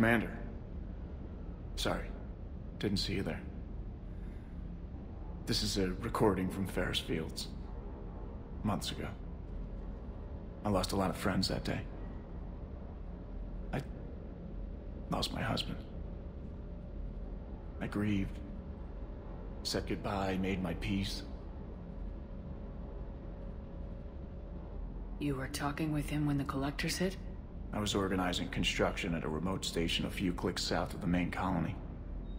Commander. Sorry, didn't see you there. This is a recording from Ferris Fields. Months ago. I lost a lot of friends that day. I lost my husband. I grieved, said goodbye, made my peace. You were talking with him when the collectors hit? I was organizing construction at a remote station a few clicks south of the main colony.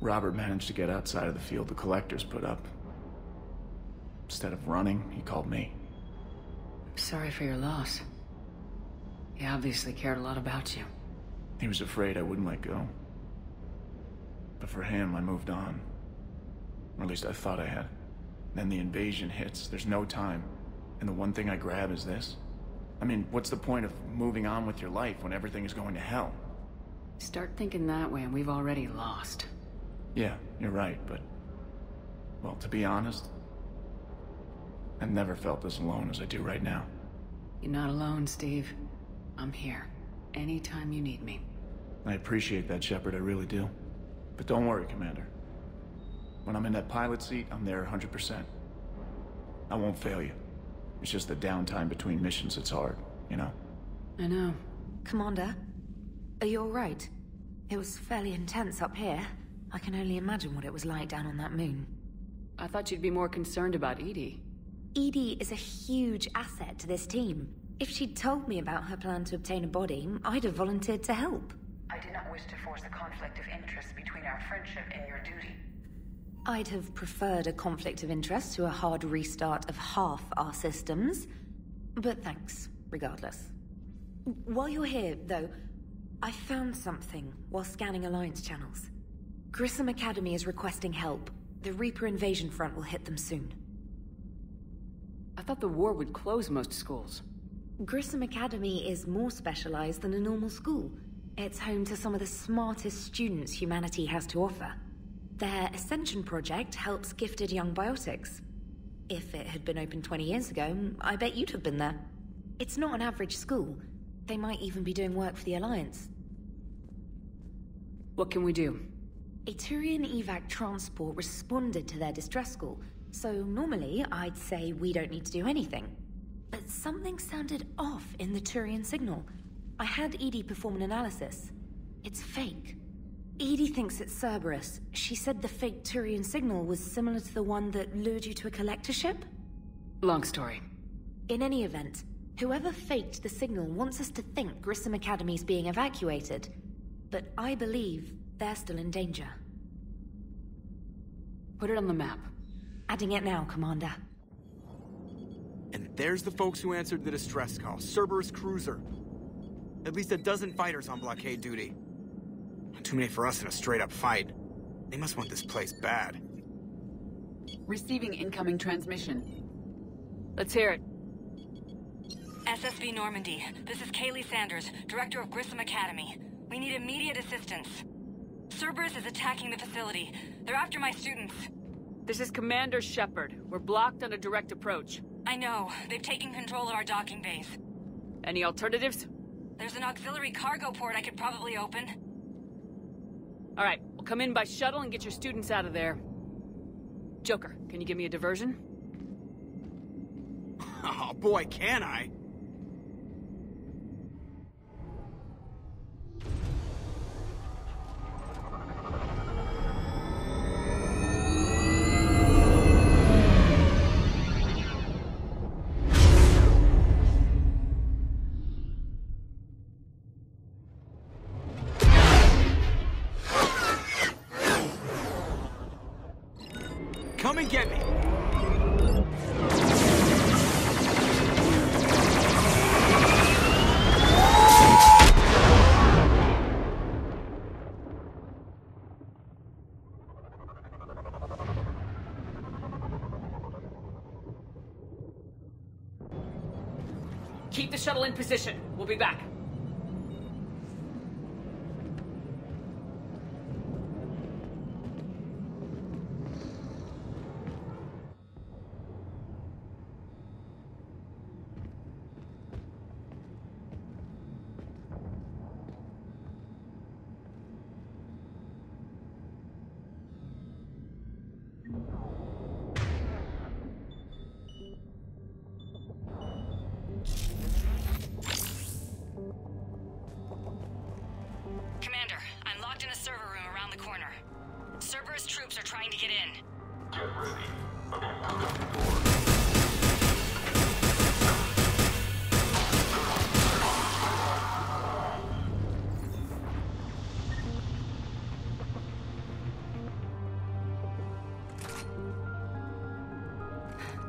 Robert managed to get outside of the field the collectors put up. Instead of running, he called me. Sorry for your loss. He obviously cared a lot about you. He was afraid I wouldn't let go. But for him, I moved on. Or at least I thought I had. Then the invasion hits, there's no time. And the one thing I grab is this. I mean, what's the point of moving on with your life when everything is going to hell? Start thinking that way and we've already lost. Yeah, you're right, but... well, to be honest, I've never felt as alone as I do right now. You're not alone, Steve. I'm here. Anytime you need me. I appreciate that, Shepard, I really do. But don't worry, Commander. When I'm in that pilot seat, I'm there 100%. I won't fail you. It's just the downtime between missions that's hard, you know? I know. Commander, are you alright? It was fairly intense up here. I can only imagine what it was like down on that moon. I thought you'd be more concerned about Edie. Edie is a huge asset to this team. If she'd told me about her plan to obtain a body, I'd have volunteered to help. I did not wish to force a conflict of interest between our friendship and your duty. I'd have preferred a conflict of interest to a hard restart of half our systems. But thanks, regardless. While you're here, though, I found something while scanning Alliance channels. Grissom Academy is requesting help. The Reaper invasion front will hit them soon. I thought the war would close most schools. Grissom Academy is more specialized than a normal school. It's home to some of the smartest students humanity has to offer. Their Ascension project helps gifted young biotics. If it had been open 20 years ago, I bet you'd have been there. It's not an average school. They might even be doing work for the Alliance. What can we do? A Turian evac transport responded to their distress call, so normally I'd say we don't need to do anything. But something sounded off in the Turian signal. I had Edie perform an analysis. It's fake. Edie thinks it's Cerberus. She said the fake Turian signal was similar to the one that lured you to a collector ship? Long story. In any event, whoever faked the signal wants us to think Grissom Academy's being evacuated. But I believe they're still in danger. Put it on the map. Adding it now, Commander. And there's the folks who answered the distress call. Cerberus cruiser. At least a dozen fighters on blockade duty. Not too many for us in a straight-up fight. They must want this place bad. Receiving incoming transmission. Let's hear it. SSV Normandy, this is Kaylee Sanders, Director of Grissom Academy. We need immediate assistance. Cerberus is attacking the facility. They're after my students. This is Commander Shepard. We're blocked on a direct approach. I know. They've taken control of our docking base. Any alternatives? There's an auxiliary cargo port I could probably open. All right, we'll come in by shuttle and get your students out of there. Joker, can you give me a diversion? Oh boy, can I! Come and get me! Keep the shuttle in position. We'll be back.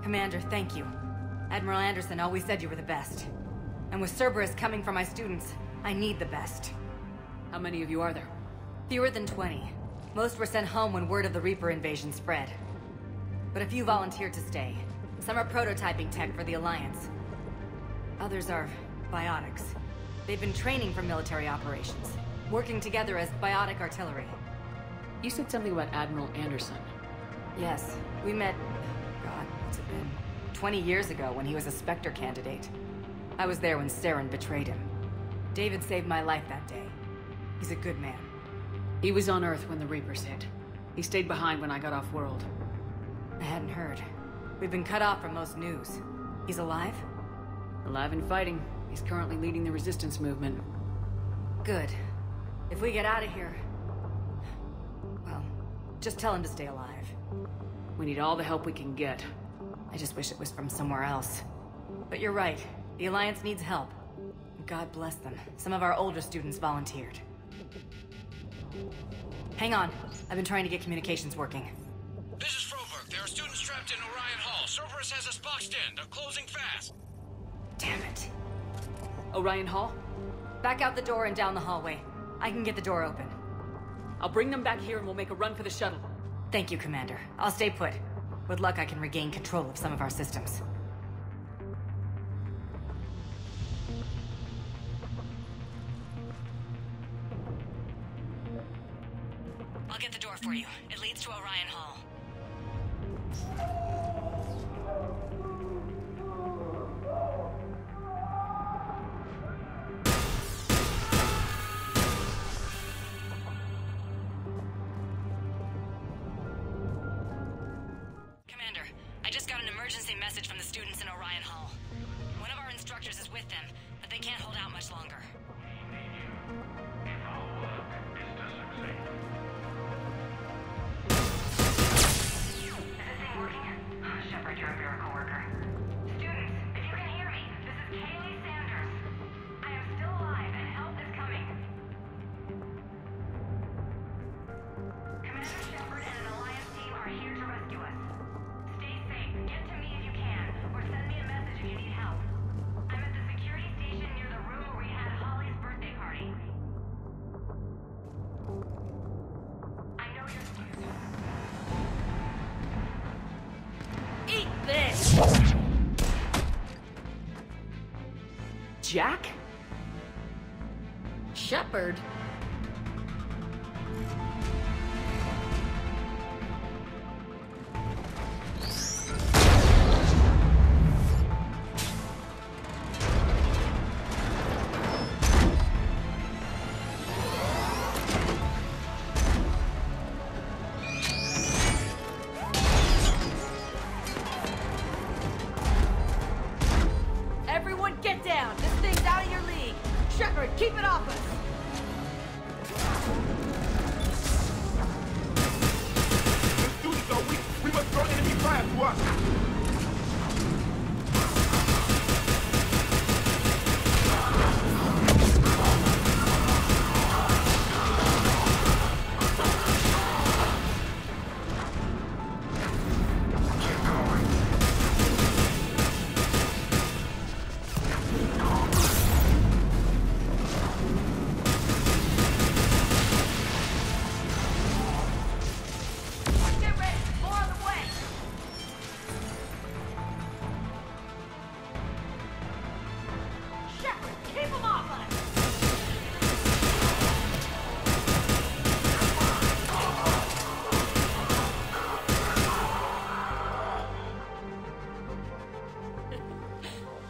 Commander, thank you. Admiral Anderson always said you were the best. And with Cerberus coming for my students, I need the best. How many of you are there? Fewer than 20. Most were sent home when word of the Reaper invasion spread. But a few volunteered to stay. Some are prototyping tech for the Alliance. Others are biotics. They've been training for military operations, working together as biotic artillery. You said something about Admiral Anderson. Yes, we met... God, what's it been? 20 years ago when he was a Spectre candidate. I was there when Saren betrayed him. David saved my life that day. He's a good man. He was on Earth when the Reapers hit. He stayed behind when I got off-world. I hadn't heard. We've been cut off from most news. He's alive? Alive and fighting. He's currently leading the resistance movement. Good. If we get out of here... well, just tell him to stay alive. We need all the help we can get. I just wish it was from somewhere else. But you're right. The Alliance needs help. God bless them. Some of our older students volunteered. Hang on. I've been trying to get communications working. This is Froberg. There are students trapped in Orion Hall. Cerberus has us boxed in. They're closing fast. Damn it. Orion Hall? Back out the door and down the hallway. I can get the door open. I'll bring them back here and we'll make a run for the shuttle. Thank you, Commander. I'll stay put. With luck, I can regain control of some of our systems. I'll get the door for you. It leads to Orion Hall. Commander, I just got an emergency message from the students in Orion Hall. One of our instructors is with them, but they can't hold out much longer. Shepard, you're a miracle worker. Students, if you can hear me, this is Kaylee Sanders. I am still alive and help is coming. Commander Shepard and an Alliance team are here to rescue us. Stay safe, get to me if you can, or send me a message if you need help. I'm at the security station near the room where we had Holly's birthday party. I know you're... Eat this! Jack? Shepard? Everyone get down! This thing's out of your league! Shepard, keep it off us! The students are weak. We must throw enemy fire to us. Get ready! More on the way! Shepard, keep them off us!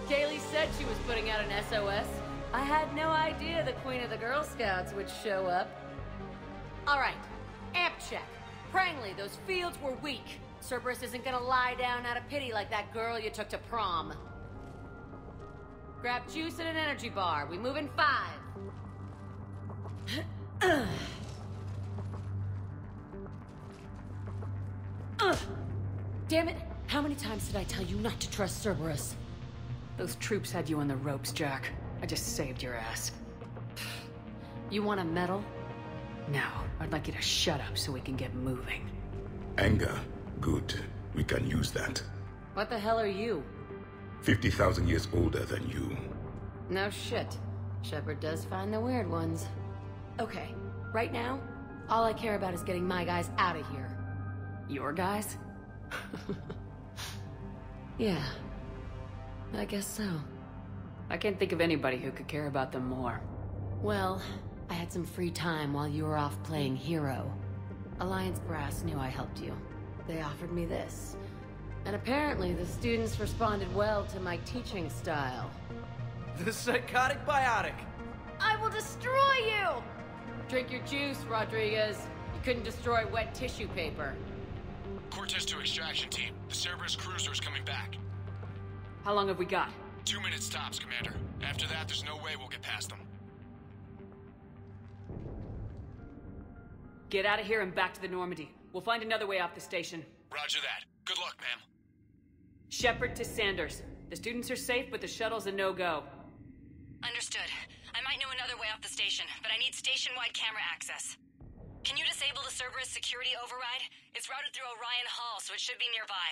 Kaylee said she was putting out an SOS. I had no idea the Queen of the Girl Scouts would show up. All right, amp check. Prangley, those fields were weak. Cerberus isn't gonna lie down out of pity like that girl you took to prom. Grab juice and an energy bar. We move in 5. Damn it! How many times did I tell you not to trust Cerberus? Those troops had you on the ropes, Jack. I just saved your ass. You want a medal? No, I'd like you to shut up so we can get moving. Anger. Good. We can use that. What the hell are you? 50,000 years older than you. No shit. Shepard does find the weird ones. Okay, right now, all I care about is getting my guys out of here. Your guys? Yeah. I guess so. I can't think of anybody who could care about them more. Well, I had some free time while you were off playing hero. Alliance Brass knew I helped you. They offered me this. And apparently the students responded well to my teaching style. The psychotic biotic! I will destroy you! Drink your juice, Rodriguez. You couldn't destroy wet tissue paper. Cortez to extraction team. The Cerberus cruiser is coming back. How long have we got? 2 minutes tops, Commander. After that, there's no way we'll get past them. Get out of here and back to the Normandy. We'll find another way off the station. Roger that. Good luck, ma'am. Shepard to Sanders. The students are safe, but the shuttle's a no-go. Understood. I might know another way off the station, but I need station-wide camera access. Can you disable the Cerberus security override? It's routed through Orion Hall, so it should be nearby.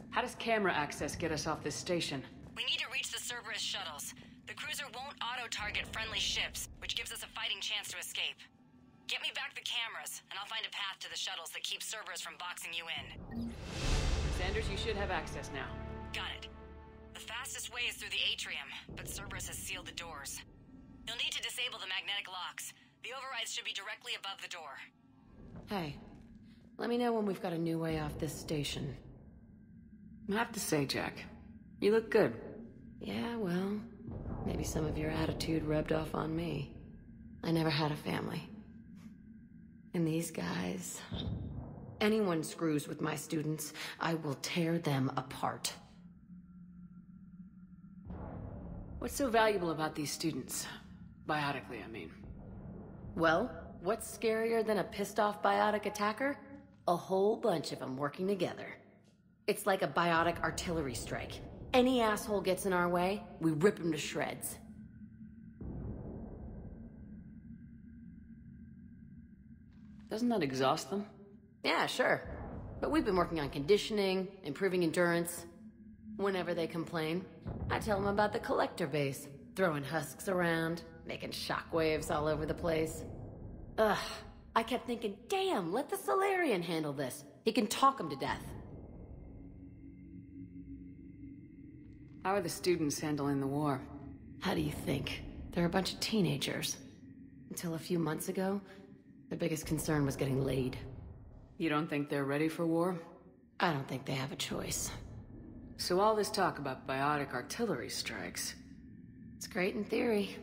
How does camera access get us off this station? We need to reach the Cerberus shuttles. The cruiser won't auto-target friendly ships, which gives us a fighting chance to escape. Get me back the cameras, and I'll find a path to the shuttles that keep Cerberus from boxing you in. Sanders, you should have access now. Got it. The fastest way is through the atrium, but Cerberus has sealed the doors. You'll need to disable the magnetic locks. The overrides should be directly above the door. Hey, let me know when we've got a new way off this station. I have to say, Jack, you look good. Yeah, well, maybe some of your attitude rubbed off on me. I never had a family. And these guys... Anyone screws with my students, I will tear them apart. What's so valuable about these students? Biotically, I mean. Well, what's scarier than a pissed-off biotic attacker? A whole bunch of them working together. It's like a biotic artillery strike. Any asshole gets in our way, we rip him to shreds. Doesn't that exhaust them? Yeah, sure. But we've been working on conditioning, improving endurance. Whenever they complain, I tell them about the collector base, throwing husks around, making shockwaves all over the place. Ugh, I kept thinking, damn, let the Solarian handle this. He can talk them to death. How are the students handling the war? How do you think? They're a bunch of teenagers. Until a few months ago, their biggest concern was getting laid. You don't think they're ready for war? I don't think they have a choice. So all this talk about biotic artillery strikes... It's great in theory.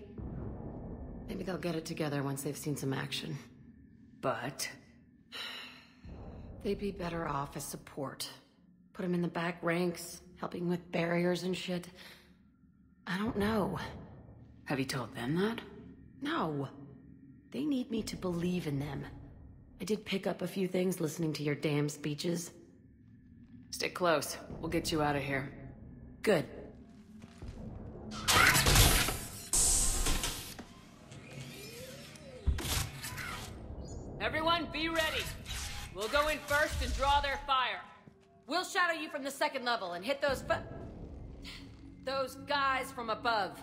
Maybe they'll get it together once they've seen some action. But... They'd be better off as support. Put them in the back ranks, helping with barriers and shit. I don't know. Have you told them that? No. They need me to believe in them. I did pick up a few things listening to your damn speeches. Stick close. We'll get you out of here. Good. Everyone, be ready. We'll go in first and draw their fire. We'll shadow you from the second level and hit those guys from above.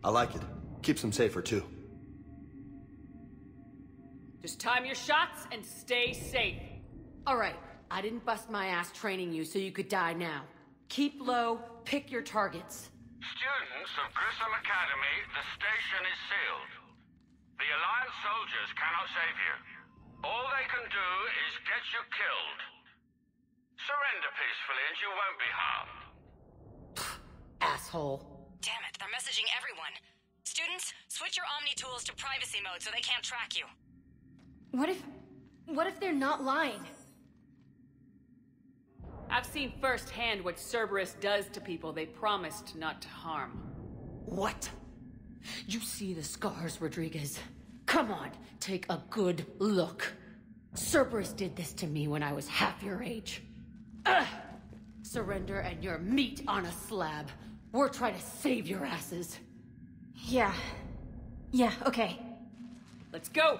I like it. Keeps them safer, too. Just time your shots and stay safe. All right. I didn't bust my ass training you so you could die now. Keep low, pick your targets. Students of Grissom Academy, the station is sealed. The Alliance soldiers cannot save you. All they can do is get you killed. Surrender peacefully and you won't be harmed. Asshole. Damn it, they're messaging everyone. Students, switch your Omni tools to privacy mode so they can't track you. What if they're not lying? I've seen firsthand what Cerberus does to people they promised not to harm. What? You see the scars, Rodriguez. Come on, take a good look. Cerberus did this to me when I was half your age. Ugh! Surrender and you're meat on a slab. We're trying to save your asses. Yeah. Yeah, okay. Let's go!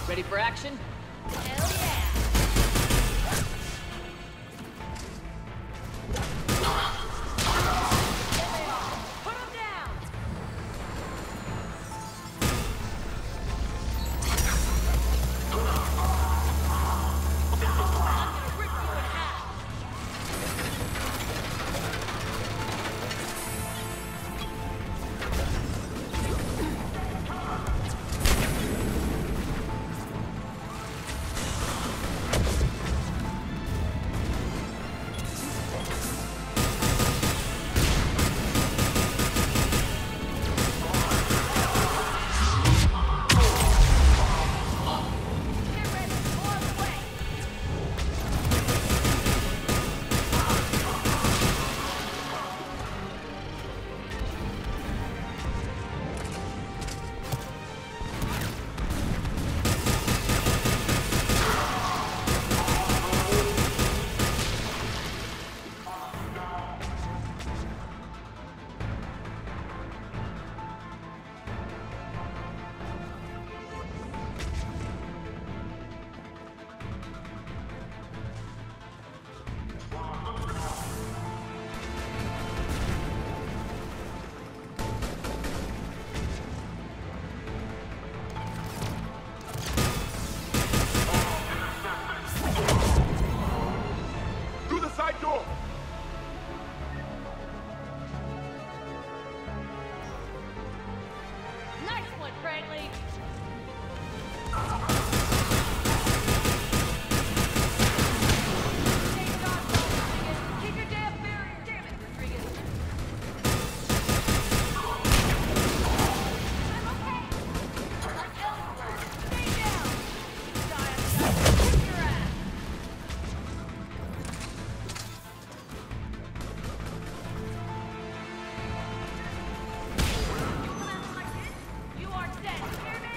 Ready for action? Hell yeah! Put him down! I'm gonna rip you in half! Through the side door! Nice one, Franklin! Keep your damn barrier! Damn it, Rodriguez! I'm okay! Like Ellsworth! Stay down! Kick your ass! You are dead! Hear me?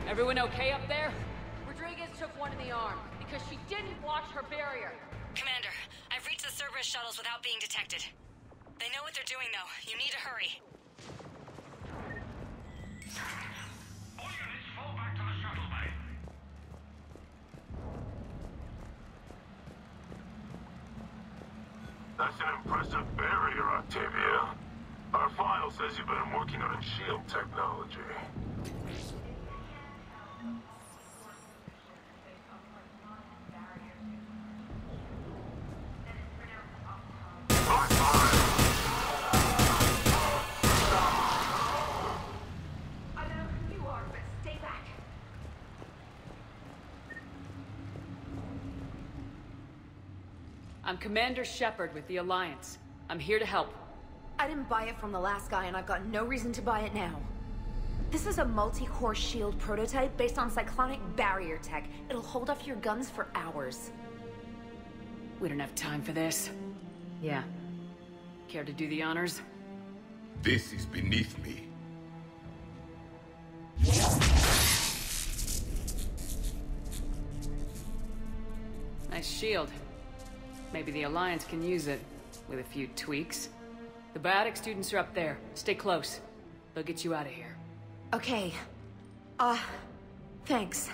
Everyone okay up there? Rodriguez took one in the arm because she didn't watch her barrier. Commander, I've reached the Cerberus shuttles without being detected. They know what they're doing, though. You need to hurry. All units fall back to the shuttle bay. That's an impressive barrier, Octavia. Our file says you've been working on shield technology. I don't know who you are, but stay back. I'm Commander Shepard with the Alliance. I'm here to help. I didn't buy it from the last guy, and I've got no reason to buy it now. This is a multi-core shield prototype based on cyclonic barrier tech. It'll hold off your guns for hours. We don't have time for this. Yeah. Care to do the honors? This is beneath me. Nice shield. Maybe the Alliance can use it, with a few tweaks. The biotic students are up there. Stay close. They'll get you out of here. Okay. Thanks.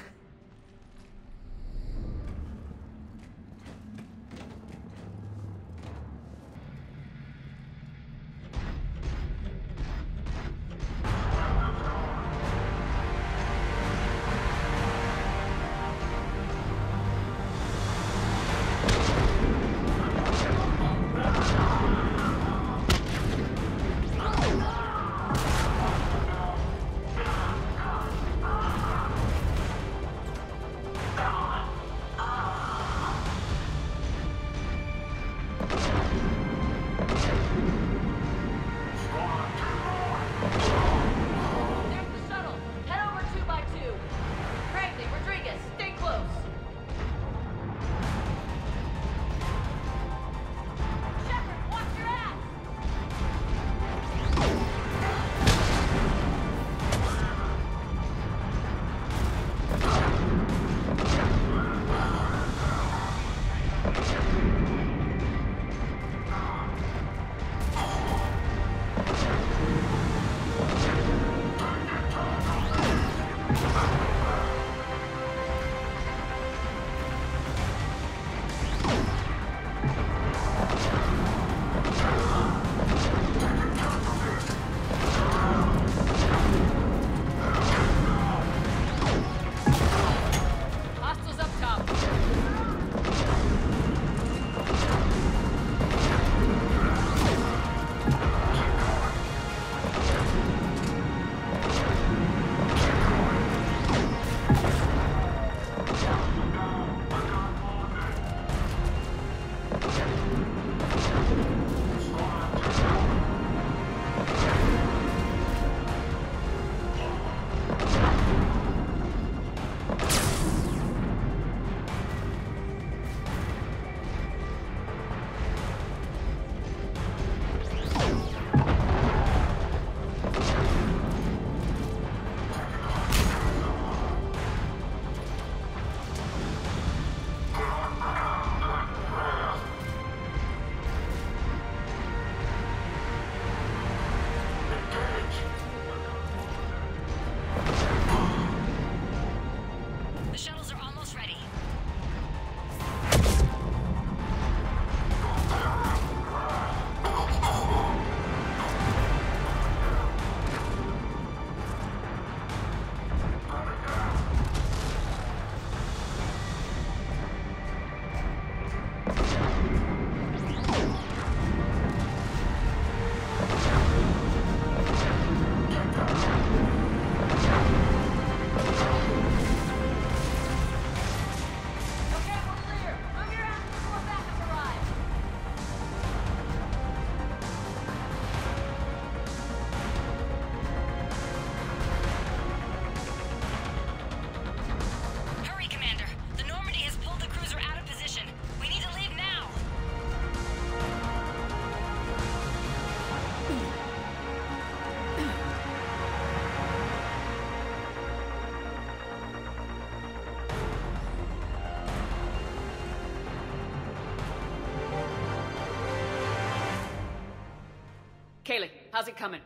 Kaylee, how's it coming?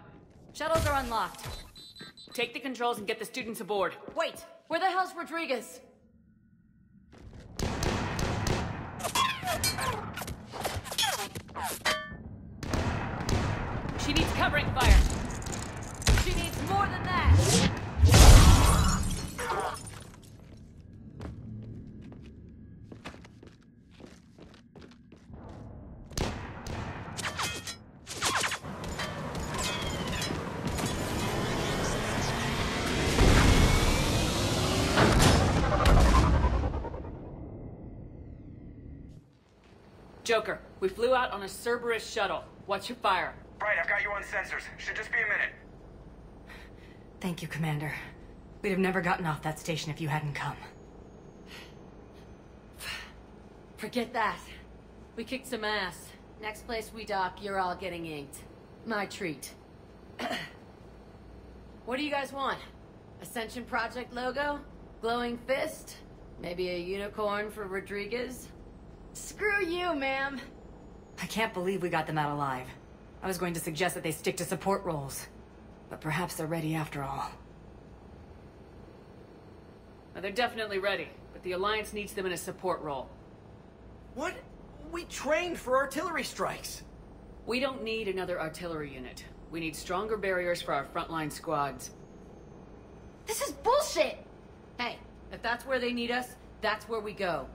Shuttles are unlocked. Take the controls and get the students aboard. Wait, where the hell's Rodriguez? She needs covering fire. She needs more than that. Joker, we flew out on a Cerberus shuttle. What's your fire? Right, I've got you on sensors. Should just be a minute. Thank you, Commander. We'd have never gotten off that station if you hadn't come. Forget that. We kicked some ass. Next place we dock, you're all getting inked. My treat. What do you guys want? Ascension Project logo? Glowing fist? Maybe a unicorn for Rodriguez? Screw you, ma'am. I can't believe we got them out alive. I was going to suggest that they stick to support roles. But perhaps they're ready after all. Now, they're definitely ready, but the Alliance needs them in a support role. What? We trained for artillery strikes. We don't need another artillery unit. We need stronger barriers for our frontline squads. This is bullshit! Hey, if that's where they need us, that's where we go.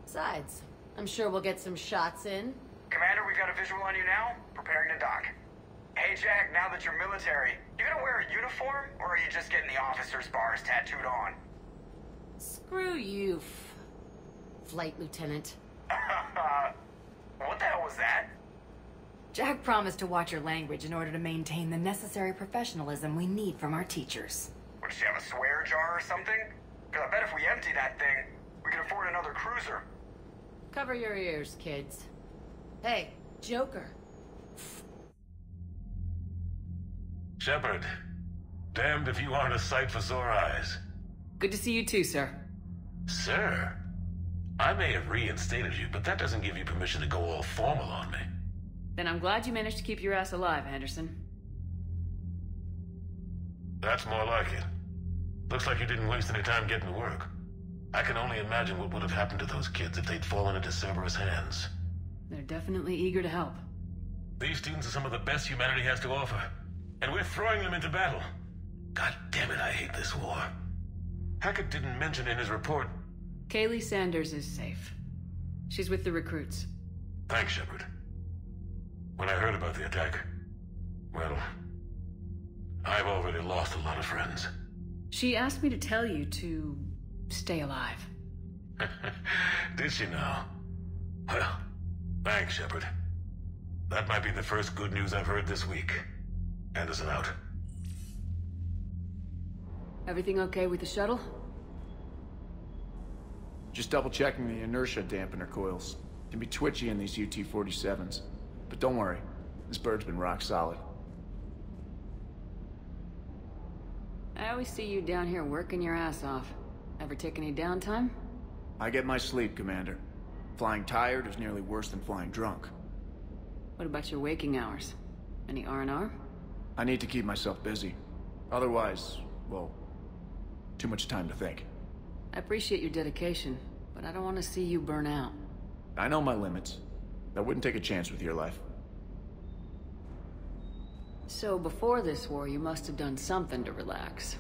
Besides, I'm sure we'll get some shots in. Commander, we've got a visual on you now. Preparing to dock. Hey, Jack, now that you're military, you gonna wear a uniform, or are you just getting the officer's bars tattooed on? Screw you, Flight Lieutenant. What the hell was that? Jack promised to watch your language in order to maintain the necessary professionalism we need from our teachers. What, does she have a swear jar or something? Because I bet if we empty that thing, we can afford another cruiser. Cover your ears, kids. Hey, Joker. Shepard, damned if you aren't a sight for sore eyes. Good to see you too, sir. Sir? I may have reinstated you, but that doesn't give you permission to go all formal on me. Then I'm glad you managed to keep your ass alive, Anderson. That's more like it. Looks like you didn't waste any time getting to work. I can only imagine what would have happened to those kids if they'd fallen into Cerberus' hands. They're definitely eager to help. These students are some of the best humanity has to offer, and we're throwing them into battle. God damn it, I hate this war. Hackett didn't mention in his report... Kaylee Sanders is safe. She's with the recruits. Thanks, Shepard. When I heard about the attack, well, I've already lost a lot of friends. She asked me to tell you to stay alive. Did she now? Well, thanks, Shepard. That might be the first good news I've heard this week. Anderson out. Everything okay with the shuttle? Just double checking the inertia dampener coils. Can be twitchy in these UT-47s. But don't worry, this bird's been rock solid. I always see you down here working your ass off. Ever take any downtime? I get my sleep, Commander. Flying tired is nearly worse than flying drunk. What about your waking hours? Any R&R? I need to keep myself busy. Otherwise, well, too much time to think. I appreciate your dedication, but I don't want to see you burn out. I know my limits. I wouldn't take a chance with your life. So before this war, you must have done something to relax.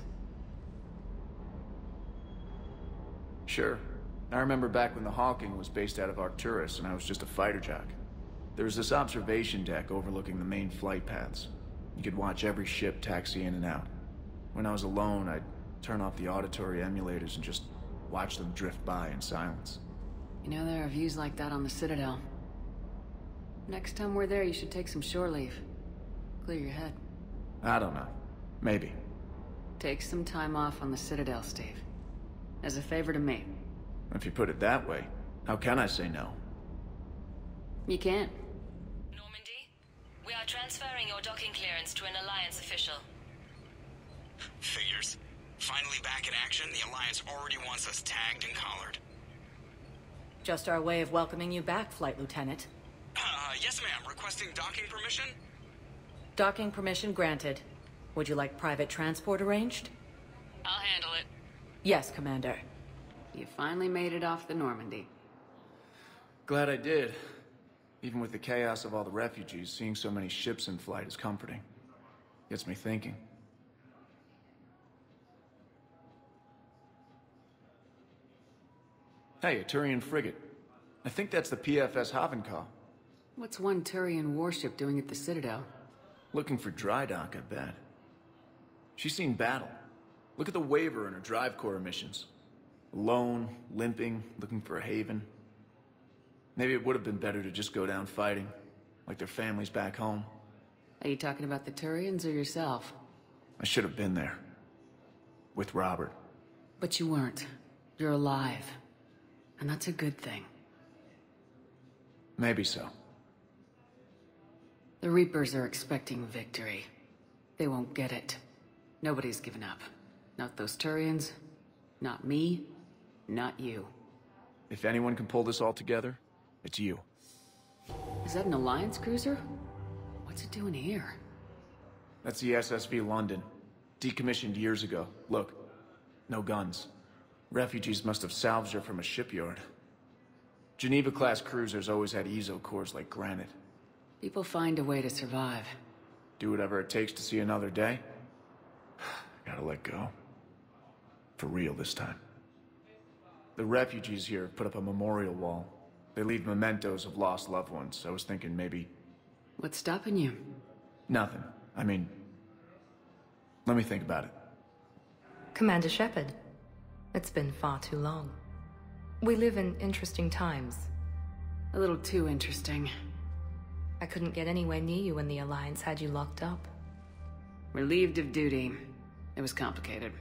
Sure. I remember back when the Hawking was based out of Arcturus and I was just a fighter jock. There was this observation deck overlooking the main flight paths. You could watch every ship taxi in and out. When I was alone, I'd turn off the auditory emulators and just watch them drift by in silence. You know, there are views like that on the Citadel. Next time we're there, you should take some shore leave. Clear your head. I don't know. Maybe. Take some time off on the Citadel, Steve. As a favor to me. If you put it that way, how can I say no? You can't. Normandy, we are transferring your docking clearance to an Alliance official. Figures. Finally back in action, the Alliance already wants us tagged and collared. Just our way of welcoming you back, Flight Lieutenant. Yes ma'am, requesting docking permission? Docking permission granted. Would you like private transport arranged? I'll handle it. Yes, Commander. You finally made it off the Normandy. Glad I did. Even with the chaos of all the refugees, seeing so many ships in flight is comforting. Gets me thinking. Hey, a Turian frigate. I think that's the PFS Havenkaw. What's one Turian warship doing at the Citadel? Looking for dry dock, I bet. She's seen battle. Look at the waiver in her drive core emissions. Alone, limping, looking for a haven. Maybe it would have been better to just go down fighting, like their families back home. Are you talking about the Turians or yourself? I should have been there. With Robert. But you weren't. You're alive. And that's a good thing. Maybe so. The Reapers are expecting victory. They won't get it. Nobody's given up. Not those Turians, not me, not you. If anyone can pull this all together, it's you. Is that an Alliance cruiser? What's it doing here? That's the SSV London. Decommissioned years ago. Look, no guns. Refugees must have salvaged her from a shipyard. Geneva-class cruisers always had eezo cores like granite. People find a way to survive. Do whatever it takes to see another day. Gotta let go. For real this time. The refugees here have put up a memorial wall. They leave mementos of lost loved ones. I was thinking maybe... What's stopping you? Nothing. I mean... Let me think about it. Commander Shepard. It's been far too long. We live in interesting times. A little too interesting. I couldn't get anywhere near you when the Alliance had you locked up. Relieved of duty. It was complicated.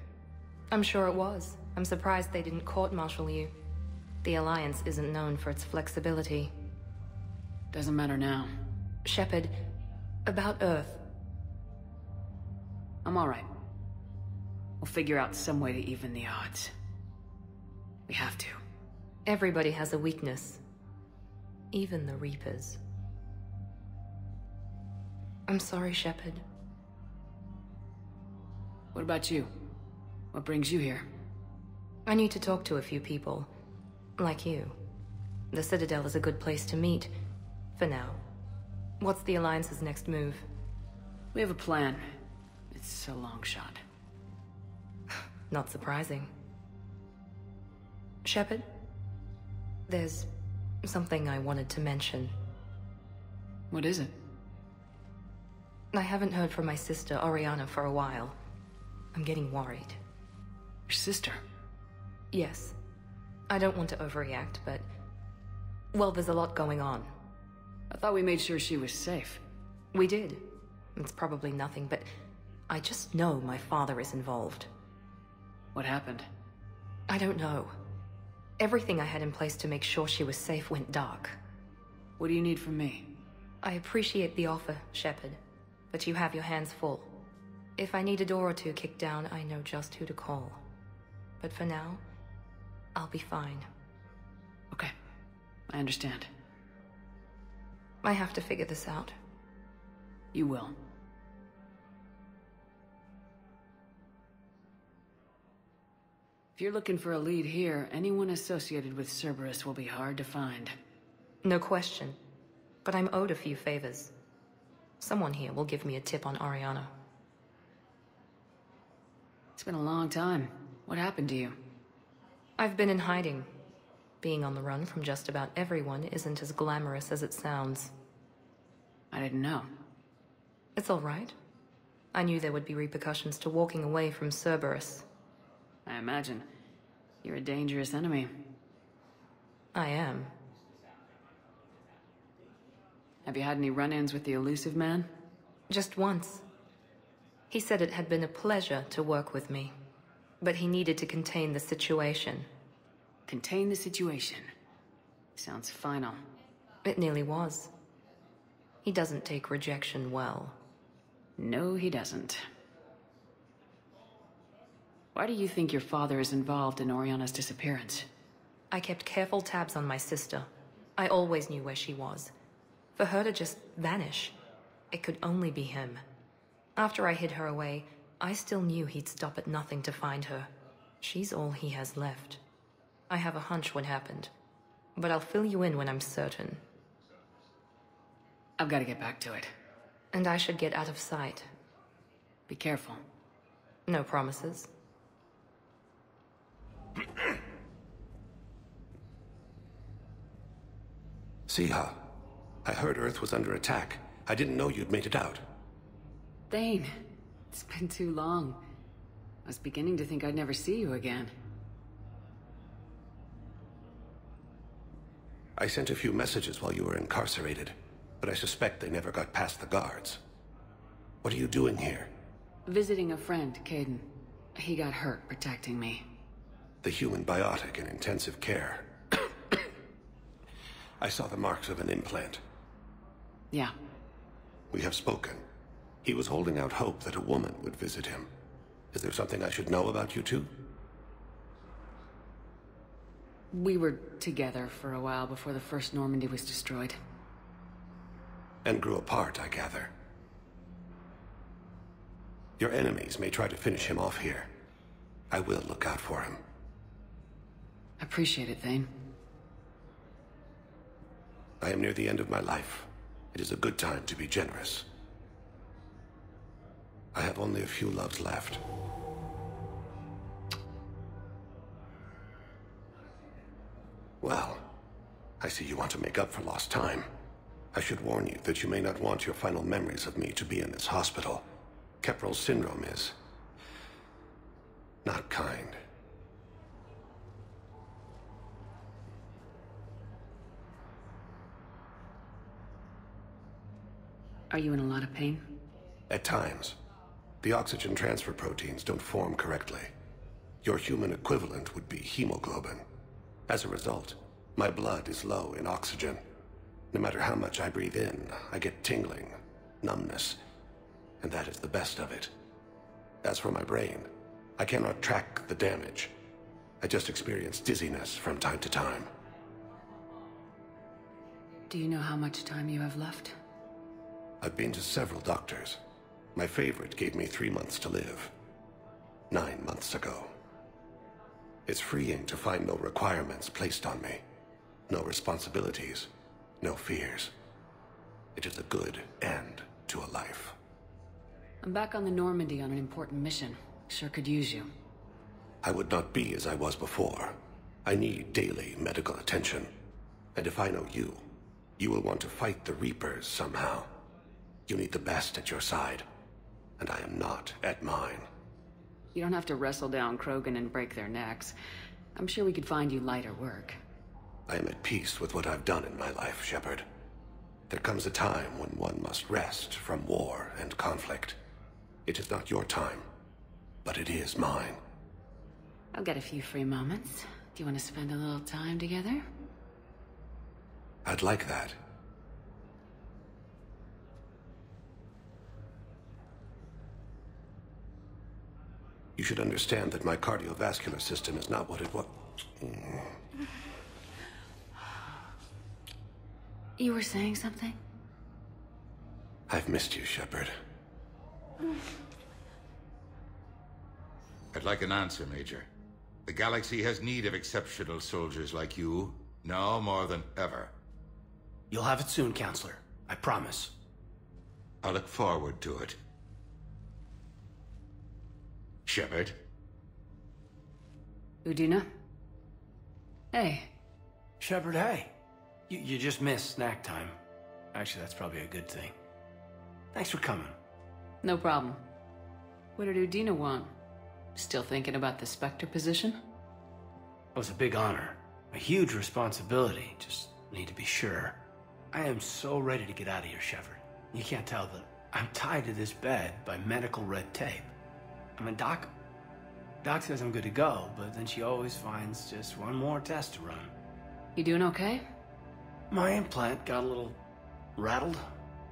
I'm sure it was. I'm surprised they didn't court-martial you. The Alliance isn't known for its flexibility. Doesn't matter now. Shepard, about Earth. I'm alright. We'll figure out some way to even the odds. We have to. Everybody has a weakness. Even the Reapers. I'm sorry, Shepard. What about you? What brings you here? I need to talk to a few people. Like you. The Citadel is a good place to meet. For now. What's the Alliance's next move? We have a plan. It's a long shot. Not surprising. Shepard? There's something I wanted to mention. What is it? I haven't heard from my sister, Oriana, for a while. I'm getting worried. Your sister? Yes. I don't want to overreact, but... Well, there's a lot going on. I thought we made sure she was safe. We did. It's probably nothing, but... I just know my father is involved. What happened? I don't know. Everything I had in place to make sure she was safe went dark. What do you need from me? I appreciate the offer, Shepard, but you have your hands full. If I need a door or two kicked down, I know just who to call. But for now, I'll be fine. Okay, I understand. I have to figure this out. You will. If you're looking for a lead here, anyone associated with Cerberus will be hard to find. No question. But I'm owed a few favors. Someone here will give me a tip on Oriana. It's been a long time. What happened to you? I've been in hiding. Being on the run from just about everyone isn't as glamorous as it sounds. I didn't know. It's all right. I knew there would be repercussions to walking away from Cerberus. I imagine. You're a dangerous enemy. I am. Have you had any run-ins with the elusive man? Just once. He said it had been a pleasure to work with me. But he needed to contain the situation. Contain the situation? Sounds final. It nearly was. He doesn't take rejection well. No, he doesn't. Why do you think your father is involved in Oriana's disappearance? I kept careful tabs on my sister. I always knew where she was. For her to just vanish, it could only be him. After I hid her away, I still knew he'd stop at nothing to find her. She's all he has left. I have a hunch what happened, but I'll fill you in when I'm certain. I've got to get back to it. And I should get out of sight. Be careful. No promises. Siha, I heard Earth was under attack. I didn't know you'd made it out. Thane, it's been too long. I was beginning to think I'd never see you again. I sent a few messages while you were incarcerated, but I suspect they never got past the guards. What are you doing here? Visiting a friend, Caden. He got hurt protecting me. The human biotic in intensive care. I saw the marks of an implant. Yeah. We have spoken. He was holding out hope that a woman would visit him. Is there something I should know about you two? We were together for a while before the first Normandy was destroyed. And grew apart, I gather. Your enemies may try to finish him off here. I will look out for him. Appreciate it, Thane. I am near the end of my life. It is a good time to be generous. I have only a few loves left. Well, I see you want to make up for lost time. I should warn you that you may not want your final memories of me to be in this hospital. Kepral's syndrome is... not kind. Are you in a lot of pain? At times. The oxygen transfer proteins don't form correctly. Your human equivalent would be hemoglobin. As a result, my blood is low in oxygen. No matter how much I breathe in, I get tingling, numbness, and that is the best of it. As for my brain, I cannot track the damage. I just experience dizziness from time to time. Do you know how much time you have left? I've been to several doctors. My favorite gave me 3 months to live. 9 months ago. It's freeing to find no requirements placed on me. No responsibilities. No fears. It is a good end to a life. I'm back on the Normandy on an important mission. Sure could use you. I would not be as I was before. I need daily medical attention. And if I know you, you will want to fight the Reapers somehow. You need the best at your side, and I am not at mine. You don't have to wrestle down Krogan and break their necks. I'm sure we could find you lighter work. I am at peace with what I've done in my life, Shepard. There comes a time when one must rest from war and conflict. It is not your time, but it is mine. I'll get a few free moments. Do you want to spend a little time together? I'd like that. You should understand that my cardiovascular system is not what it was. You were saying something? I've missed you, Shepard. I'd like an answer, Major. The galaxy has need of exceptional soldiers like you, now more than ever. You'll have it soon, Counselor. I promise. I look forward to it. Shepard? Udina? Hey. Shepard, hey. You just missed snack time. Actually, that's probably a good thing. Thanks for coming. No problem. What did Udina want? Still thinking about the Spectre position? It was a big honor. A huge responsibility. Just need to be sure. I am so ready to get out of here, Shepard. You can't tell that I'm tied to this bed by medical red tape. I mean, Doc says I'm good to go, but then she always finds just one more test to run. You doing okay? My implant got a little rattled,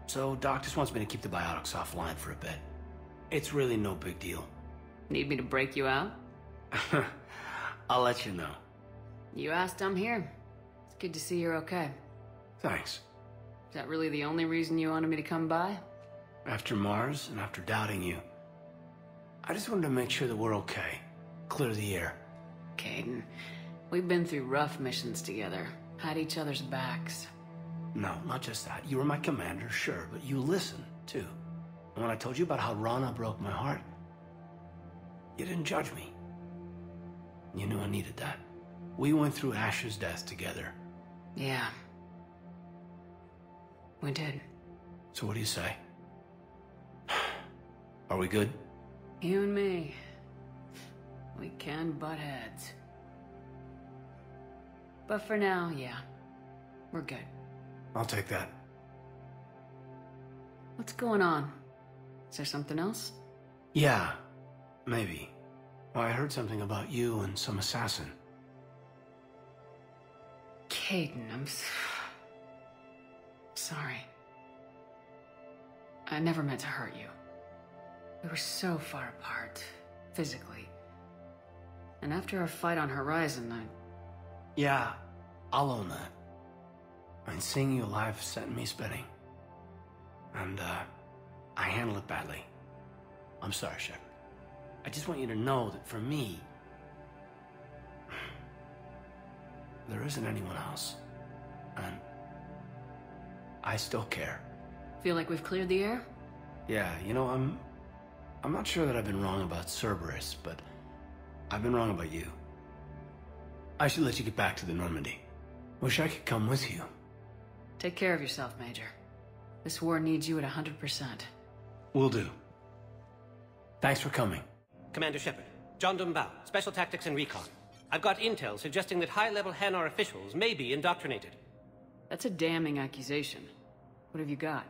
so Doc just wants me to keep the biotics offline for a bit. It's really no big deal. Need me to break you out? I'll let you know. You asked, I'm here. It's good to see you're okay. Thanks. Is that really the only reason you wanted me to come by? After Mars and after doubting you, I just wanted to make sure that we're okay. Clear the air. Caden, we've been through rough missions together. Had each other's backs. No, not just that. You were my commander, sure, but you listened, too. And when I told you about how Rana broke my heart, you didn't judge me. You knew I needed that. We went through Ash's death together. Yeah. We did. So what do you say? Are we good? You and me. We can butt heads. But for now, yeah. We're good. I'll take that. What's going on? Is there something else? Yeah, maybe. Well, I heard something about you and some assassin. Caden, sorry. I never meant to hurt you. We were so far apart, physically. And after our fight on Horizon, Yeah, I'll own that. And seeing you alive sent me spinning. And, I handled it badly. I'm sorry, Shepard. I just want you to know that for me, there isn't anyone else. And I still care. Feel like we've cleared the air? Yeah, you know, I'm not sure that I've been wrong about Cerberus, but I've been wrong about you. I should let you get back to the Normandy. Wish I could come with you. Take care of yourself, Major. This war needs you at 100%. Will do. Thanks for coming. Commander Shepard, John Dumbao, Special Tactics and Recon. I've got intel suggesting that high-level Hanar officials may be indoctrinated. That's a damning accusation. What have you got?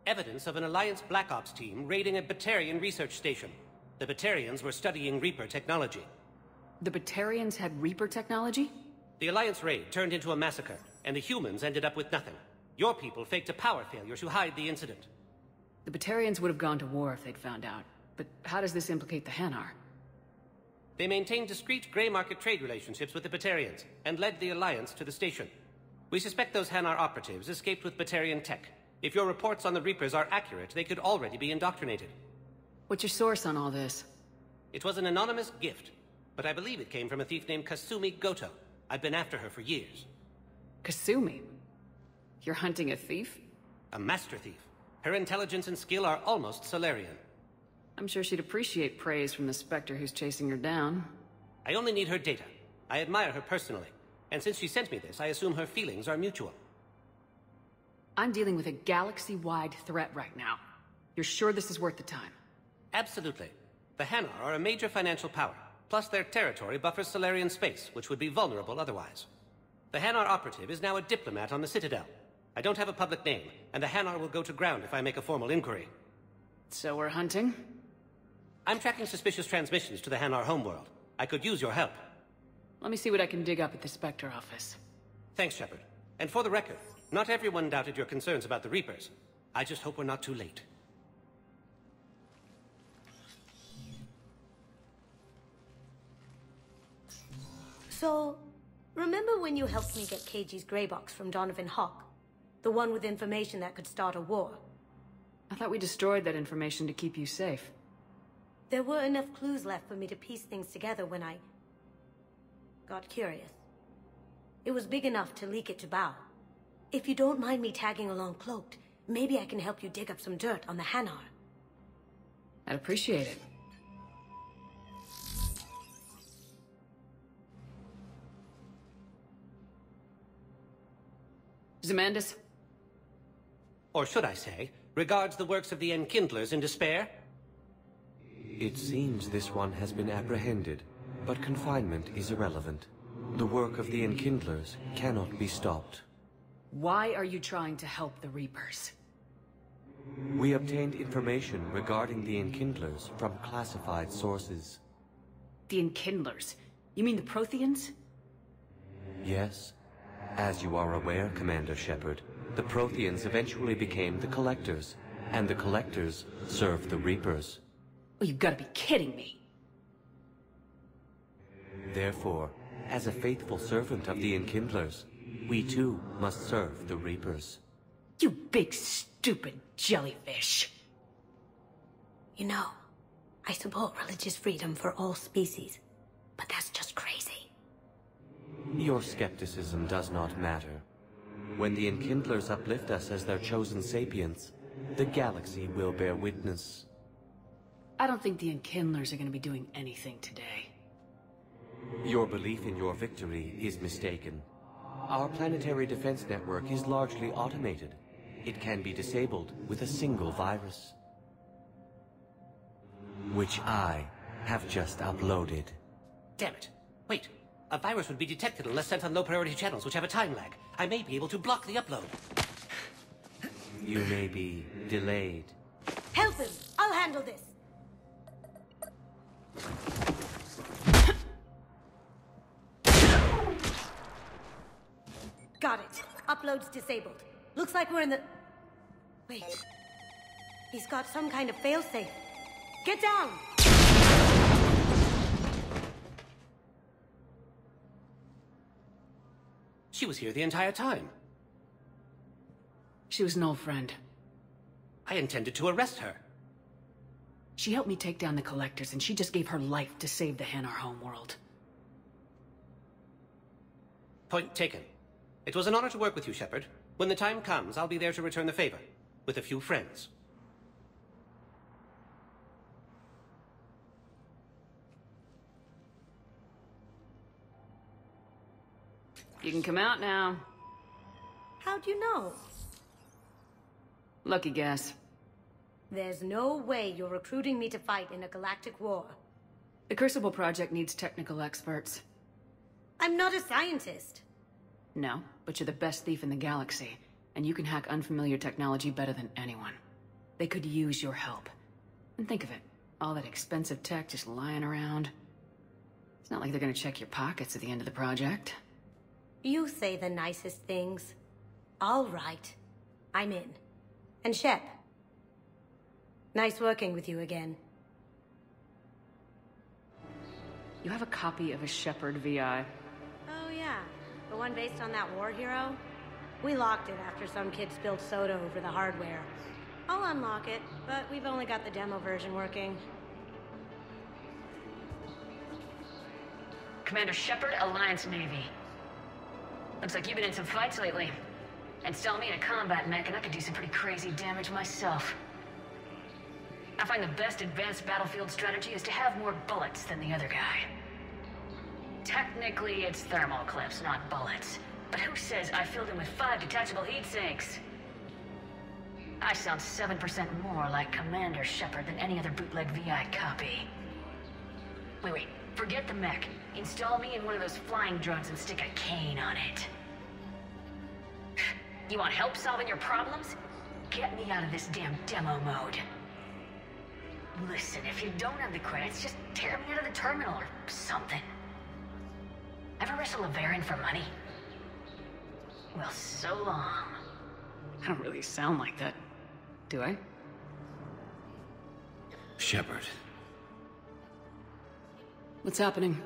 Evidence of an Alliance Black Ops team raiding a Batarian research station. The Batarians were studying Reaper technology. The Batarians had Reaper technology? The Alliance raid turned into a massacre, and the humans ended up with nothing. Your people faked a power failure to hide the incident. The Batarians would have gone to war if they'd found out. But how does this implicate the Hanar? They maintained discreet gray market trade relationships with the Batarians, and led the Alliance to the station. We suspect those Hanar operatives escaped with Batarian tech. If your reports on the Reapers are accurate, they could already be indoctrinated. What's your source on all this? It was an anonymous gift, but I believe it came from a thief named Kasumi Goto. I've been after her for years. Kasumi? You're hunting a thief? A master thief. Her intelligence and skill are almost Solarian. I'm sure she'd appreciate praise from the Spectre who's chasing her down. I only need her data. I admire her personally. And since she sent me this, I assume her feelings are mutual. I'm dealing with a galaxy-wide threat right now. You're sure this is worth the time? Absolutely. The Hanar are a major financial power. Plus their territory buffers Solarian space, which would be vulnerable otherwise. The Hanar operative is now a diplomat on the Citadel. I don't have a public name, and the Hanar will go to ground if I make a formal inquiry. So we're hunting? I'm tracking suspicious transmissions to the Hanar homeworld. I could use your help. Let me see what I can dig up at the Spectre office. Thanks, Shepard. And for the record, not everyone doubted your concerns about the Reapers. I just hope we're not too late. So, remember when you helped me get KG's grey box from Donovan Hawk? The one with information that could start a war? I thought we destroyed that information to keep you safe. There were enough clues left for me to piece things together when I got curious. It was big enough to leak it to Bao. If you don't mind me tagging along cloaked, maybe I can help you dig up some dirt on the Hanar. I'd appreciate it. Zemandis? Or should I say, regards the works of the Enkindlers in despair? It seems this one has been apprehended, but confinement is irrelevant. The work of the Enkindlers cannot be stopped. Why are you trying to help the Reapers? We obtained information regarding the Enkindlers from classified sources. The Enkindlers? You mean the Protheans? Yes. As you are aware, Commander Shepard, the Protheans eventually became the Collectors, and the Collectors served the Reapers. Oh, you've got to be kidding me. Therefore, as a faithful servant of the Enkindlers, we too must serve the Reapers. You big stupid jellyfish. You know, I support religious freedom for all species, but that's just crazy. Your skepticism does not matter. When the Enkindlers uplift us as their chosen sapients, the galaxy will bear witness. I don't think the Enkindlers are going to be doing anything today. Your belief in your victory is mistaken. Our planetary defense network is largely automated. It can be disabled with a single virus, which I have just uploaded. Damn it. Wait. A virus would be detected unless sent on low-priority channels, which have a time lag. I may be able to block the upload. You may be delayed. Help him! I'll handle this! Got it. Upload's disabled. Looks like we're in the... Wait. He's got some kind of failsafe. Get down! She was here the entire time. She was an old friend. I intended to arrest her. She helped me take down the Collectors, and she just gave her life to save the Hanar homeworld. Point taken. It was an honor to work with you, Shepard. When the time comes, I'll be there to return the favor. With a few friends. You can come out now. How'd you know? Lucky guess. There's no way you're recruiting me to fight in a galactic war. The Crucible Project needs technical experts. I'm not a scientist. No, but you're the best thief in the galaxy, and you can hack unfamiliar technology better than anyone. They could use your help. And think of it, all that expensive tech just lying around. It's not like they're gonna check your pockets at the end of the project. You say the nicest things. All right. I'm in. And Shep. Nice working with you again. You have a copy of a Shepard VI. Oh yeah, the one based on that war hero? We locked it after some kid spilled soda over the hardware. I'll unlock it, but we've only got the demo version working. Commander Shepard, Alliance Navy. Looks like you've been in some fights lately. Install me in a combat mech and I could do some pretty crazy damage myself. I find the best advanced battlefield strategy is to have more bullets than the other guy. Technically, it's thermal clips, not bullets. But who says I filled him with 5 detachable heat sinks? I sound 7% more like Commander Shepard than any other bootleg VI copy. Wait, forget the mech. Install me in one of those flying drones and stick a cane on it. You want help solving your problems? Get me out of this damn demo mode. Listen, if you don't have the credits, just tear me out of the terminal or something. Ever wrestle a Varian for money? Well, so long. I don't really sound like that, do I? Shepard. What's happening?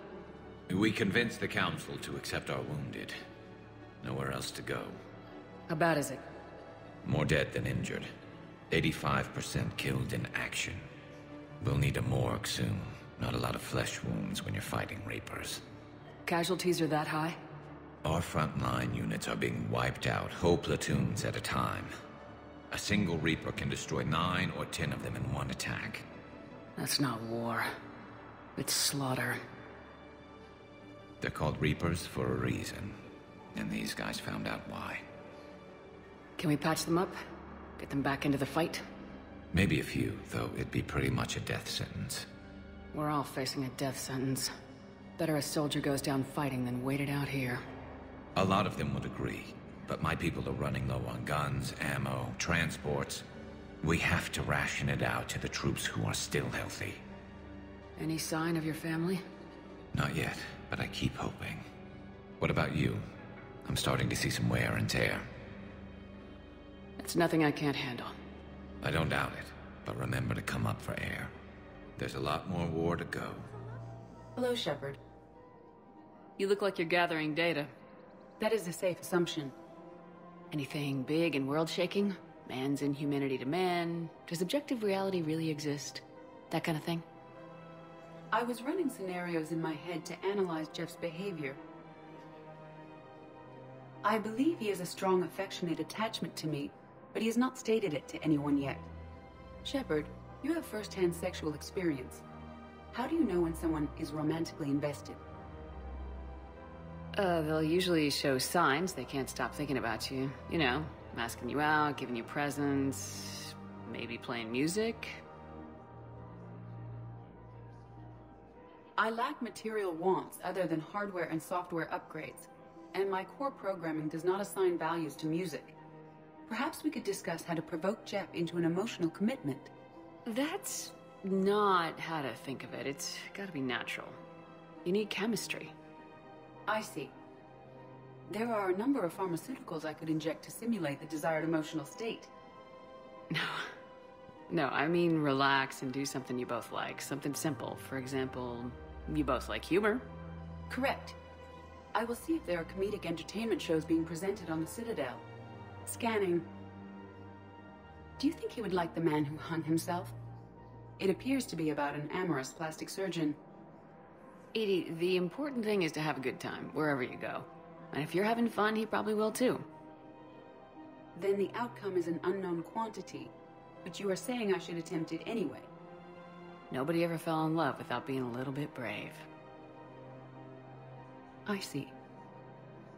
We convinced the Council to accept our wounded. Nowhere else to go. How bad is it? More dead than injured. 85% killed in action. We'll need a morgue soon. Not a lot of flesh wounds when you're fighting Reapers. Casualties are that high? Our frontline units are being wiped out, whole platoons at a time. A single Reaper can destroy 9 or 10 of them in one attack. That's not war. It's slaughter. They're called Reapers for a reason. And these guys found out why. Can we patch them up? Get them back into the fight? Maybe a few, though it'd be pretty much a death sentence. We're all facing a death sentence. Better a soldier goes down fighting than wait it out here. A lot of them would agree, but my people are running low on guns, ammo, transports. We have to ration it out to the troops who are still healthy. Any sign of your family? Not yet, but I keep hoping. What about you? I'm starting to see some wear and tear. It's nothing I can't handle. I don't doubt it, but remember to come up for air. There's a lot more war to go. Hello, Shepard. You look like you're gathering data. That is a safe assumption. Anything big and world-shaking? Man's inhumanity to man? Does objective reality really exist? That kind of thing? I was running scenarios in my head to analyze Jeff's behavior. I believe he has a strong affectionate attachment to me, but he has not stated it to anyone yet. Shepard, you have first-hand sexual experience. How do you know when someone is romantically invested? They'll usually show signs they can't stop thinking about you. You know, asking you out, giving you presents, maybe playing music. I lack material wants other than hardware and software upgrades, and my core programming does not assign values to music. Perhaps we could discuss how to provoke Jeff into an emotional commitment. That's not how to think of it. It's gotta be natural. You need chemistry. I see. There are a number of pharmaceuticals I could inject to simulate the desired emotional state. No, I mean relax and do something you both like. Something simple. For example, you both like humor. Correct. I will see if there are comedic entertainment shows being presented on the Citadel. Scanning. Do you think he would like The Man Who Hung Himself? It appears to be about an amorous plastic surgeon. Edie, the important thing is to have a good time, wherever you go. And if you're having fun, he probably will too. Then the outcome is an unknown quantity. But you are saying I should attempt it anyway. Nobody ever fell in love without being a little bit brave. I see.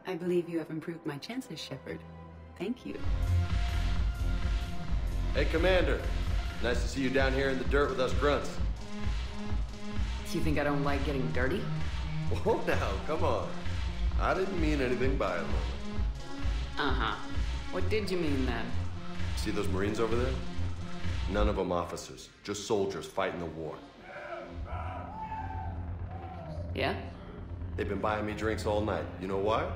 I believe you have improved my chances, Shepard. Thank you. Hey, Commander. Nice to see you down here in the dirt with us grunts. Do you think I don't like getting dirty? Oh, now, come on. I didn't mean anything by it, Lola. Uh-huh. What did you mean, then? See those Marines over there? None of them officers, just soldiers fighting the war. Yeah? They've been buying me drinks all night. You know why?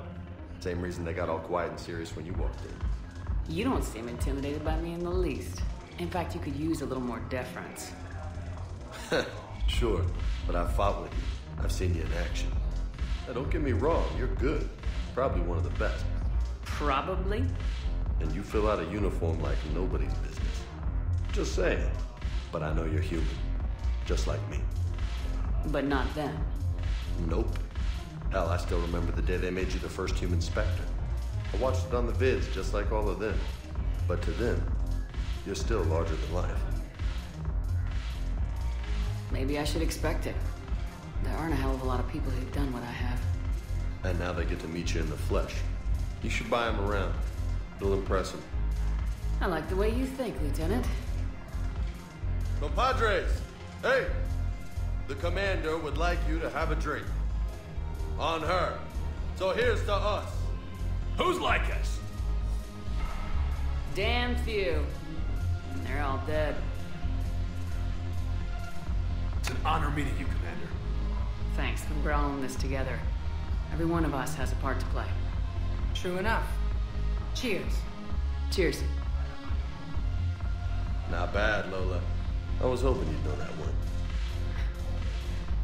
Same reason they got all quiet and serious when you walked in. You don't seem intimidated by me in the least. In fact, you could use a little more deference. Sure, but I've fought with you. I've seen you in action. Now, don't get me wrong, you're good. Probably one of the best. Probably? And you fill out a uniform like nobody's business. Just saying. But I know you're human. Just like me. But not them. Nope. Hell, I still remember the day they made you the first human Spectre. I watched it on the vids, just like all of them. But to them, you're still larger than life. Maybe I should expect it. There aren't a hell of a lot of people who've done what I have. And now they get to meet you in the flesh. You should buy them around. It'll impress them. I like the way you think, Lieutenant. Compadres! Hey! The commander would like you to have a drink. On her. So here's to us. Who's like us? Damn few. And they're all dead. It's an honor meeting you, Commander. Thanks. We're all in this together. Every one of us has a part to play. True enough. Cheers. Cheers. Not bad, Lola. I was hoping you'd know that one.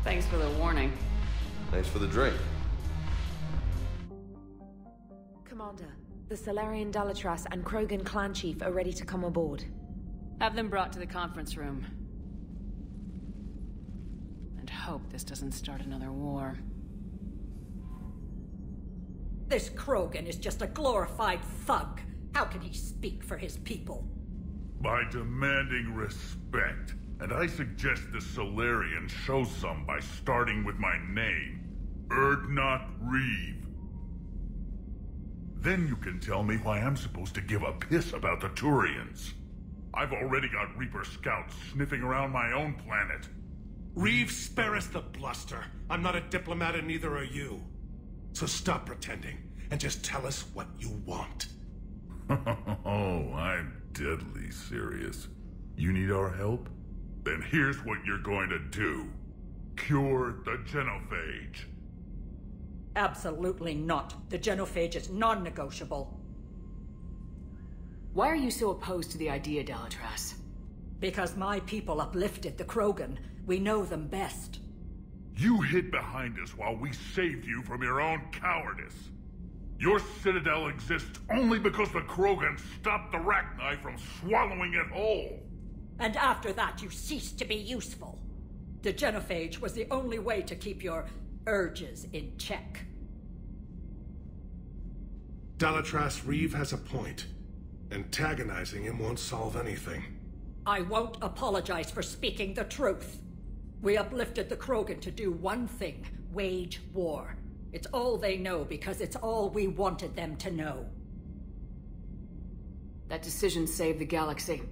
Thanks for the warning. Thanks for the drink. Commander, the Salarian Dalatras and Krogan clan chief are ready to come aboard. Have them brought to the conference room. And hope this doesn't start another war. This Krogan is just a glorified thug. How can he speak for his people? By demanding respect. And I suggest the Solarian show some by starting with my name. Erdnot Reeve. Then you can tell me why I'm supposed to give a piss about the Turians. I've already got Reaper scouts sniffing around my own planet. Reeve, spare us the bluster. I'm not a diplomat and neither are you. So stop pretending and just tell us what you want. Oh, I'm deadly serious. You need our help? Then here's what you're going to do. Cure the genophage. Absolutely not. The genophage is non-negotiable. Why are you so opposed to the idea, Dalatras? Because my people uplifted the Krogan. We know them best. You hid behind us while we saved you from your own cowardice. Your citadel exists only because the Krogan stopped the Rachni from swallowing it whole. And after that, you ceased to be useful. The genophage was the only way to keep your urges in check. Dalatras Reeve has a point. Antagonizing him won't solve anything. I won't apologize for speaking the truth. We uplifted the Krogan to do one thing: wage war. It's all they know because it's all we wanted them to know. That decision saved the galaxy.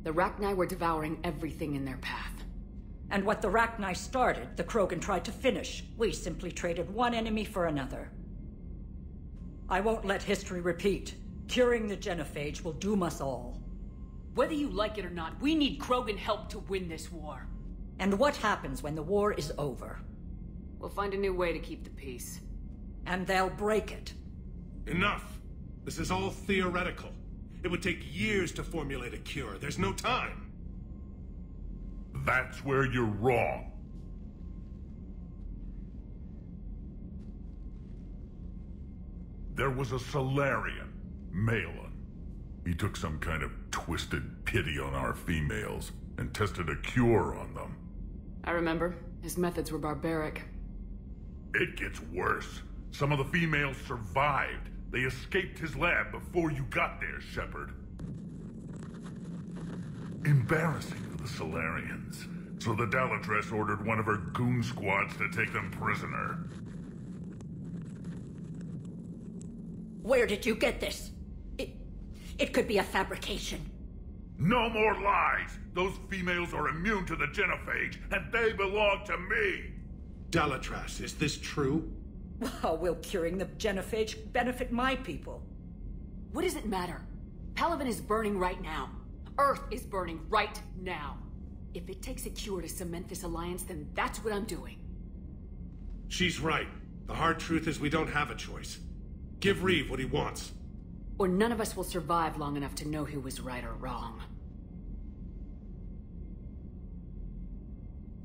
The Rachni were devouring everything in their path. And what the Rachni started, the Krogan tried to finish. We simply traded one enemy for another. I won't let history repeat. Curing the genophage will doom us all. Whether you like it or not, we need Krogan help to win this war. And what happens when the war is over? We'll find a new way to keep the peace. And they'll break it. Enough! This is all theoretical. It would take years to formulate a cure. There's no time. That's where you're wrong. There was a Solarian, Malin. He took some kind of twisted pity on our females and tested a cure on them. I remember. His methods were barbaric. It gets worse. Some of the females survived. They escaped his lab before you got there, Shepard. Embarrassing for the Solarians. So the Dalatress ordered one of her goon squads to take them prisoner. Where did you get this? It could be a fabrication. No more lies! Those females are immune to the genophage, and they belong to me! Dalatrass, is this true? How will curing the genophage benefit my people? What does it matter? Palaven is burning right now. Earth is burning right now. If it takes a cure to cement this alliance, then that's what I'm doing. She's right. The hard truth is we don't have a choice. Give Reeve what he wants. Or none of us will survive long enough to know who was right or wrong.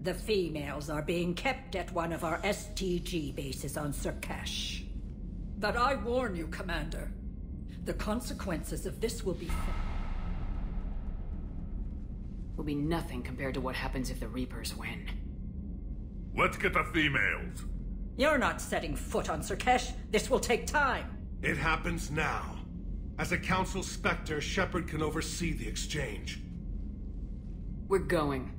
The females are being kept at one of our STG bases on Surkash. But I warn you, Commander. The consequences of this will be nothing compared to what happens if the Reapers win. Let's get the females. You're not setting foot on Surkash. This will take time. It happens now. As a Council Spectre, Shepard can oversee the exchange. We're going.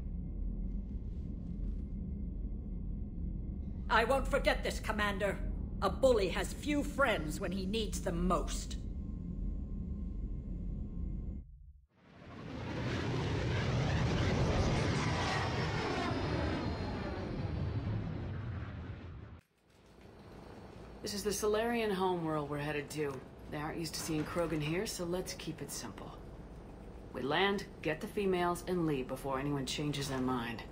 I won't forget this, Commander. A bully has few friends when he needs them most. This is the Solarian homeworld we're headed to. They aren't used to seeing Krogan here, so let's keep it simple. We land, get the females, and leave before anyone changes their mind.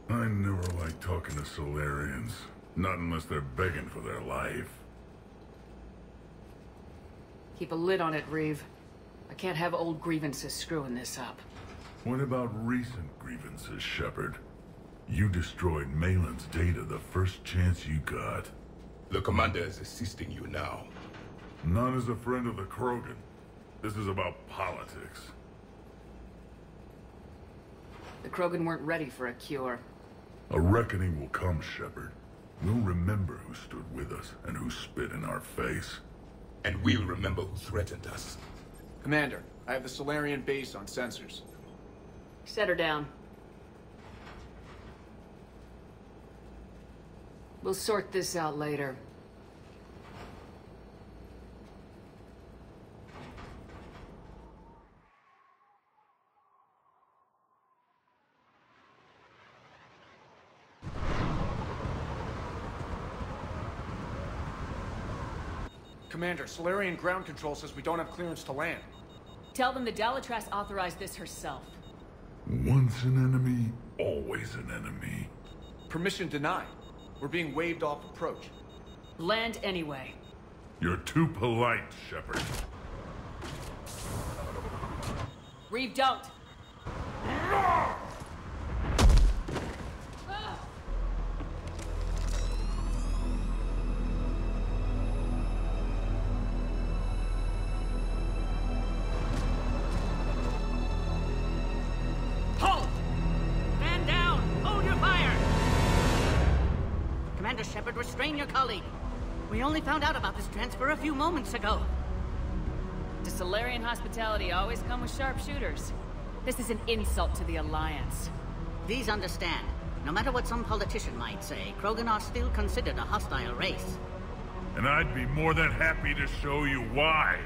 I never like talking to Solarians. Not unless they're begging for their life. Keep a lid on it, Reeve. I can't have old grievances screwing this up. What about recent grievances, Shepard? You destroyed Malin's data the first chance you got. The Commander is assisting you now. Not as a friend of the Krogan. This is about politics. The Krogan weren't ready for a cure. A reckoning will come, Shepard. We'll remember who stood with us and who spit in our face. And we'll remember who threatened us. Commander, I have the Solarian base on sensors. Set her down. We'll sort this out later. Commander, Solarian ground control says we don't have clearance to land. Tell them the Dalatrass authorized this herself. Once an enemy, always an enemy. Permission denied. We're being waved off approach. Land anyway. You're too polite, Shepard. Reeve, don't! Halt! Stand down! Hold your fire! Commander Shepard, restrain your colleague. We only found out about this transfer a few moments ago. Does Solarian hospitality always come with sharpshooters? This is an insult to the Alliance. Please understand, no matter what some politician might say, Krogan are still considered a hostile race. And I'd be more than happy to show you why.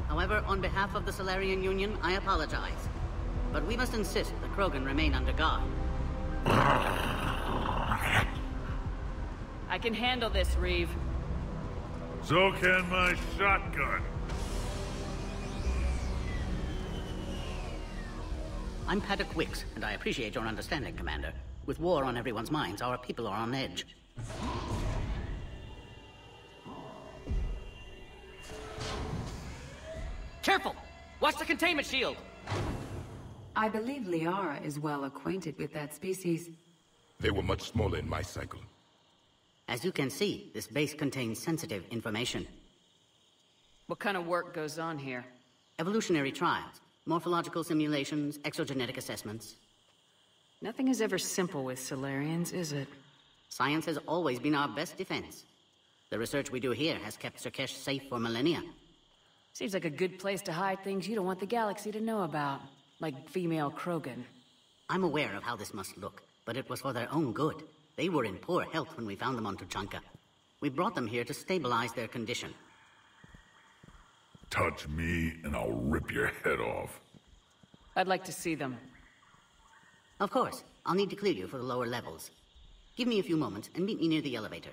However, on behalf of the Solarian Union, I apologize. But we must insist the Krogan remain under guard. I can handle this, Reeve. So can my shotgun. I'm Paddock Wicks, and I appreciate your understanding, Commander. With war on everyone's minds, our people are on edge. Careful! Watch the containment shield! I believe Liara is well acquainted with that species. They were much smaller in my cycle. As you can see, this base contains sensitive information. What kind of work goes on here? Evolutionary trials, morphological simulations, exogenetic assessments. Nothing is ever simple with Solarians, is it? Science has always been our best defense. The research we do here has kept Surkesh safe for millennia. Seems like a good place to hide things you don't want the galaxy to know about. Like female Krogan. I'm aware of how this must look, but it was for their own good. They were in poor health when we found them on Tuchanka. We brought them here to stabilize their condition. Touch me, and I'll rip your head off. I'd like to see them. Of course. I'll need to clear you for the lower levels. Give me a few moments and meet me near the elevator.